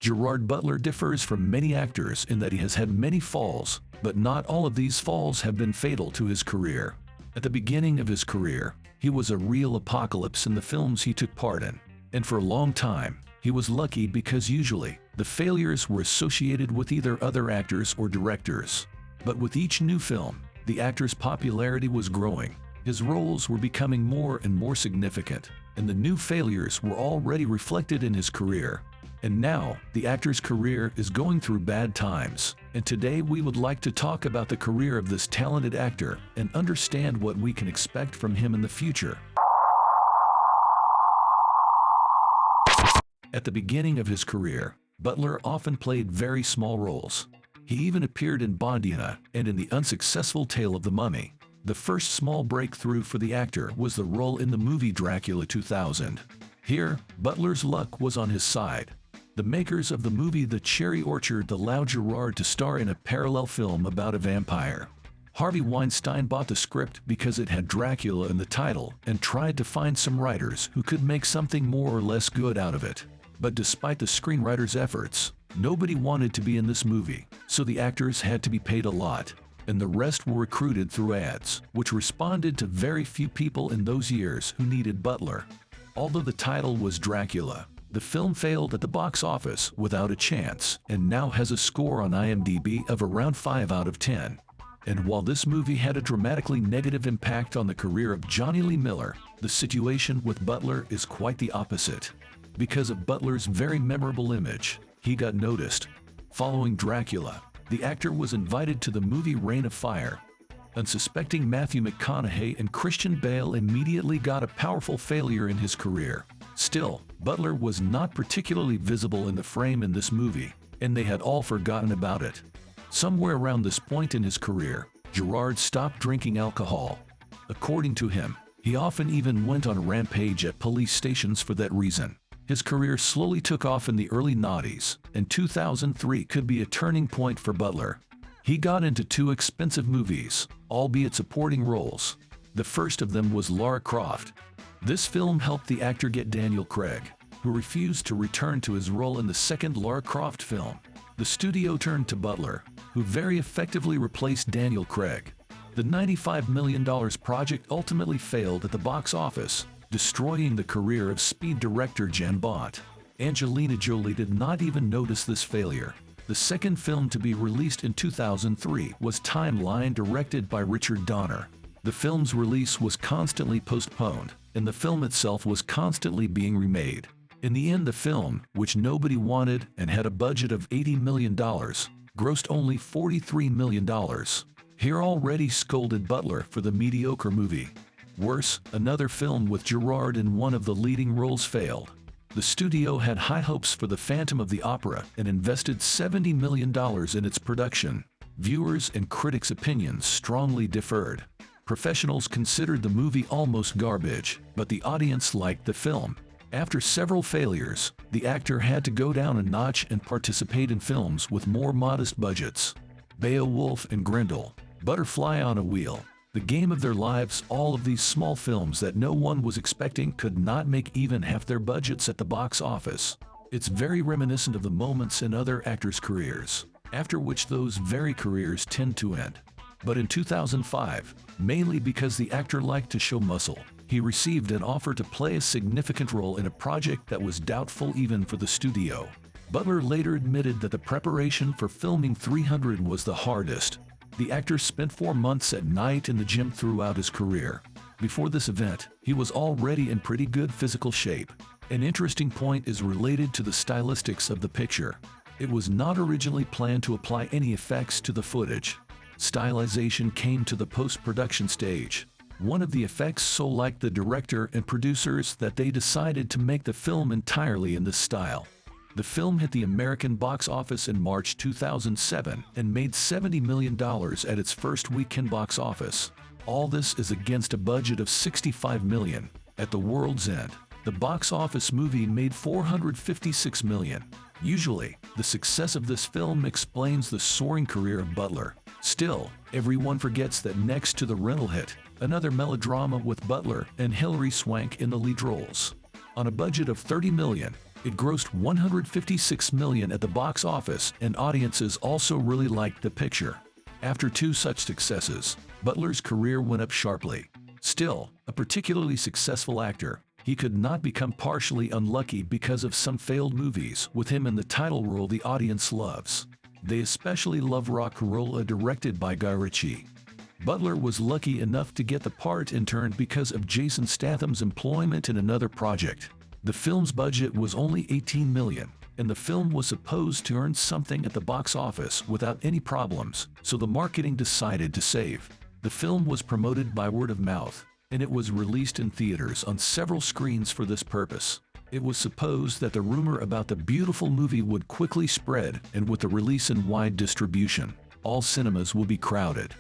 Gerard Butler differs from many actors in that he has had many falls, but not all of these falls have been fatal to his career. At the beginning of his career, he was a real apocalypse in the films he took part in, and for a long time, he was lucky because usually, the failures were associated with either other actors or directors. But with each new film, the actor's popularity was growing, his roles were becoming more and more significant, and the new failures were already reflected in his career. And now, the actor's career is going through bad times, and today we would like to talk about the career of this talented actor and understand what we can expect from him in the future. At the beginning of his career, Butler often played very small roles. He even appeared in Bondiana and in the unsuccessful Tale of the Mummy. The first small breakthrough for the actor was the role in the movie Dracula 2000. Here, Butler's luck was on his side. The makers of the movie The Cherry Orchard allowed Gerard to star in a parallel film about a vampire. Harvey Weinstein bought the script because it had Dracula in the title and tried to find some writers who could make something more or less good out of it. But despite the screenwriter's efforts, nobody wanted to be in this movie, so the actors had to be paid a lot, and the rest were recruited through ads, which responded to very few people in those years who needed Butler. Although the title was Dracula, the film failed at the box office without a chance and now has a score on IMDb of around 5 out of 10. And while this movie had a dramatically negative impact on the career of Johnny Lee Miller, the situation with Butler is quite the opposite. Because of Butler's very memorable image, he got noticed. Following Dracula, the actor was invited to the movie Reign of Fire. Unsuspecting Matthew McConaughey and Christian Bale immediately got a powerful failure in his career. Still, Butler was not particularly visible in the frame in this movie, and they had all forgotten about it. Somewhere around this point in his career, Gerard stopped drinking alcohol. According to him, he often even went on a rampage at police stations for that reason. His career slowly took off in the early '90s, and 2003 could be a turning point for Butler. He got into 2 expensive movies, albeit supporting roles. The first of them was Lara Croft. This film helped the actor get Daniel Craig, who refused to return to his role in the second Lara Croft film. The studio turned to Butler, who very effectively replaced Daniel Craig. The $95 million project ultimately failed at the box office, destroying the career of Speed director Jan Bott. Angelina Jolie did not even notice this failure. The second film to be released in 2003 was Timeline, directed by Richard Donner. The film's release was constantly postponed, and the film itself was constantly being remade. In the end, the film, which nobody wanted and had a budget of $80 million, grossed only $43 million. Here already scolded Butler for the mediocre movie. Worse, another film with Gerard in one of the leading roles failed. The studio had high hopes for The Phantom of the Opera and invested $70 million in its production. Viewers and critics' opinions strongly differed. Professionals considered the movie almost garbage, but the audience liked the film. After several failures, the actor had to go down a notch and participate in films with more modest budgets. Beowulf and Grendel, Butterfly on a Wheel, The Game of Their Lives, all of these small films that no one was expecting could not make even half their budgets at the box office. It's very reminiscent of the moments in other actors' careers, after which those very careers tend to end. But in 2005, mainly because the actor liked to show muscle, he received an offer to play a significant role in a project that was doubtful even for the studio. Butler later admitted that the preparation for filming 300 was the hardest. The actor spent 4 months at night in the gym throughout his career. Before this event, he was already in pretty good physical shape. An interesting point is related to the stylistics of the picture. It was not originally planned to apply any effects to the footage. Stylization came to the post-production stage. One of the effects so liked the director and producers that they decided to make the film entirely in this style. The film hit the American box office in March 2007 and made $70 million at its first weekend box office. All this is against a budget of $65 million. At the world's end, the box office movie made $456 million. Usually, the success of this film explains the soaring career of Butler. Still, everyone forgets that next to the rental hit, another melodrama with Butler and Hilary Swank in the lead roles. On a budget of $30 million, It grossed $156 million at the box office, and audiences also really liked the picture. After two such successes, Butler's career went up sharply. Still, a particularly successful actor, he could not become partially unlucky because of some failed movies with him in the title role the audience loves. They especially love RocknRolla, directed by Guy Ritchie. Butler was lucky enough to get the part in turn because of Jason Statham's employment in another project. The film's budget was only $18 million, and the film was supposed to earn something at the box office without any problems, so the marketing decided to save. The film was promoted by word of mouth, and it was released in theaters on several screens for this purpose. It was supposed that the rumor about the beautiful movie would quickly spread, and with the release in wide distribution, all cinemas will be crowded.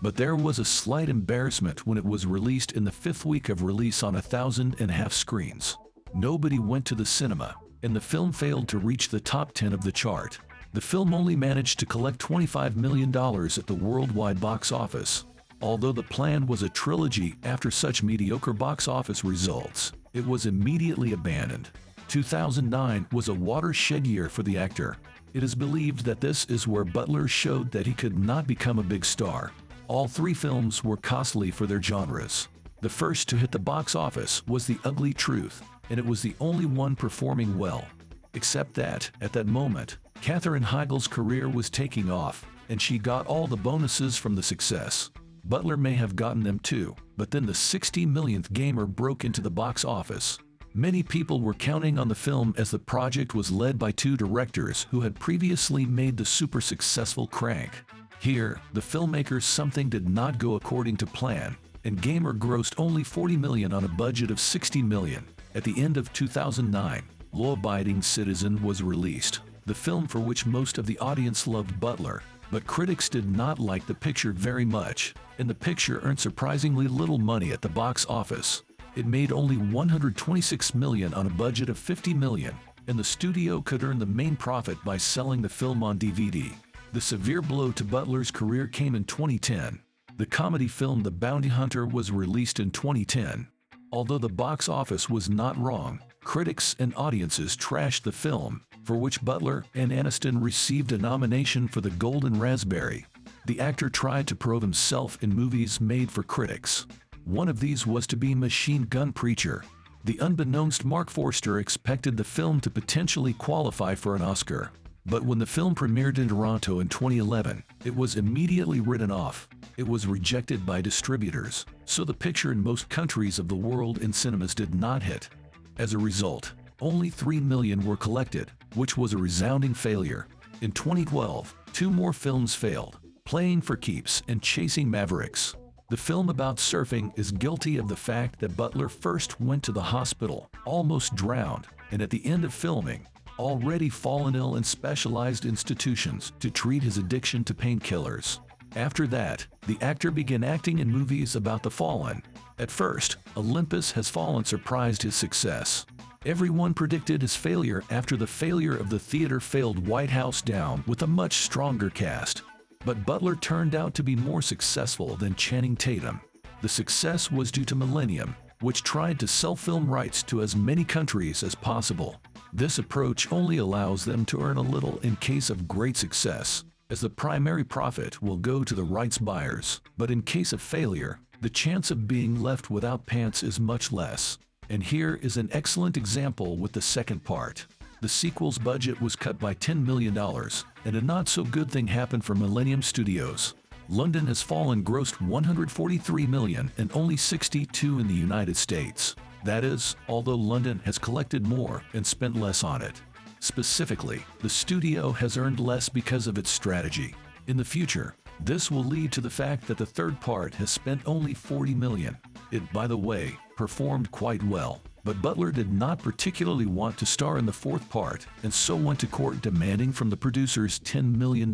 But there was a slight embarrassment when it was released in the 5th week of release on 1,500 screens. Nobody went to the cinema, and the film failed to reach the top 10 of the chart. The film only managed to collect $25 million at the worldwide box office. Although the plan was a trilogy after such mediocre box office results, it was immediately abandoned. 2009 was a watershed year for the actor. It is believed that this is where Butler showed that he could not become a big star. All three films were costly for their genres. The first to hit the box office was The Ugly Truth, and it was the only one performing well. Except that, at that moment, Katherine Heigl's career was taking off, and she got all the bonuses from the success. Butler may have gotten them too, but then the 60 millionth Gamer broke into the box office. Many people were counting on the film as the project was led by two directors who had previously made the super successful Crank. Here, the filmmakers something did not go according to plan, and Gamer grossed only $40 million on a budget of $60 million. At the end of 2009, Law-Abiding Citizen was released, the film for which most of the audience loved Butler, but critics did not like the picture very much, and the picture earned surprisingly little money at the box office. It made only $126 million on a budget of $50 million, and the studio could earn the main profit by selling the film on DVD. The severe blow to Butler's career came in 2010. The comedy film The Bounty Hunter was released in 2010. Although the box office was not wrong, critics and audiences trashed the film, for which Butler and Aniston received a nomination for the Golden Raspberry. The actor tried to prove himself in movies made for critics. One of these was to be Machine Gun Preacher. The unbeknownst Mark Forster expected the film to potentially qualify for an Oscar. But when the film premiered in Toronto in 2011, it was immediately written off. It was rejected by distributors, so the picture in most countries of the world in cinemas did not hit. As a result, only $3 million were collected, which was a resounding failure. In 2012, two more films failed, Playing for Keeps and Chasing Mavericks. The film about surfing is guilty of the fact that Butler first went to the hospital, almost drowned, and at the end of filming, already fallen ill in specialized institutions to treat his addiction to painkillers. After that, the actor began acting in movies about the fallen. At first, Olympus Has Fallen surprised his success. Everyone predicted his failure after the failure of the theater-failed White House Down with a much stronger cast. But Butler turned out to be more successful than Channing Tatum. The success was due to Millennium, which tried to sell film rights to as many countries as possible. This approach only allows them to earn a little in case of great success, as the primary profit will go to the rights buyers, but in case of failure, the chance of being left without pants is much less. And here is an excellent example with the second part. The sequel's budget was cut by $10 million, and a not-so-good thing happened for Millennium Studios. London Has Fallen grossed $143 million and only $62 in the United States. That is, although London has collected more and spent less on it. Specifically, the studio has earned less because of its strategy. In the future, this will lead to the fact that the third part has spent only $40 million. It, by the way, performed quite well. But Butler did not particularly want to star in the fourth part, and so went to court demanding from the producers $10 million,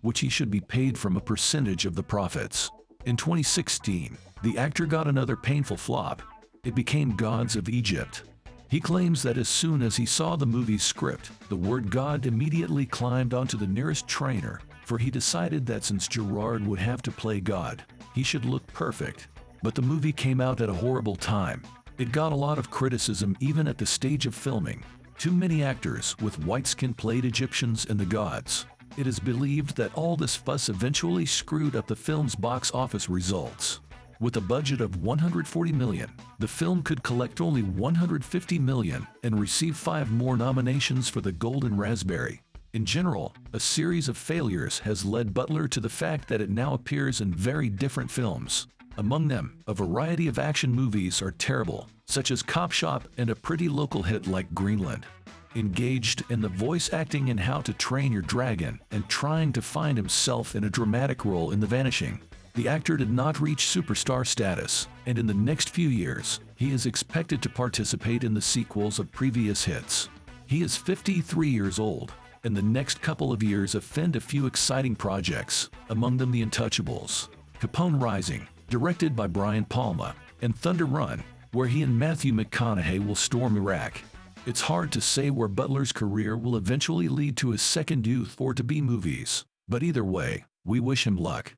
which he should be paid from a percentage of the profits. In 2016, the actor got another painful flop. It became Gods of Egypt. He claims that as soon as he saw the movie's script, the word God immediately climbed onto the nearest trainer, for he decided that since Gerard would have to play God, he should look perfect. But the movie came out at a horrible time. It got a lot of criticism even at the stage of filming. Too many actors with white skin played Egyptians and the gods. It is believed that all this fuss eventually screwed up the film's box office results. With a budget of $140 million, the film could collect only $150 million and receive 5 more nominations for the Golden Raspberry. In general, a series of failures has led Butler to the fact that it now appears in very different films. Among them, a variety of action movies are terrible, such as Cop Shop and a pretty local hit like Greenland. Engaged in the voice acting in How to Train Your Dragon and trying to find himself in a dramatic role in The Vanishing, the actor did not reach superstar status, and in the next few years, he is expected to participate in the sequels of previous hits. He is 53 years old, and the next couple of years offend a few exciting projects, among them The Untouchables, Capone Rising, directed by Brian Palma, and Thunder Run, where he and Matthew McConaughey will storm Iraq. It's hard to say where Butler's career will eventually lead to his second youth or to B movies, but either way, we wish him luck.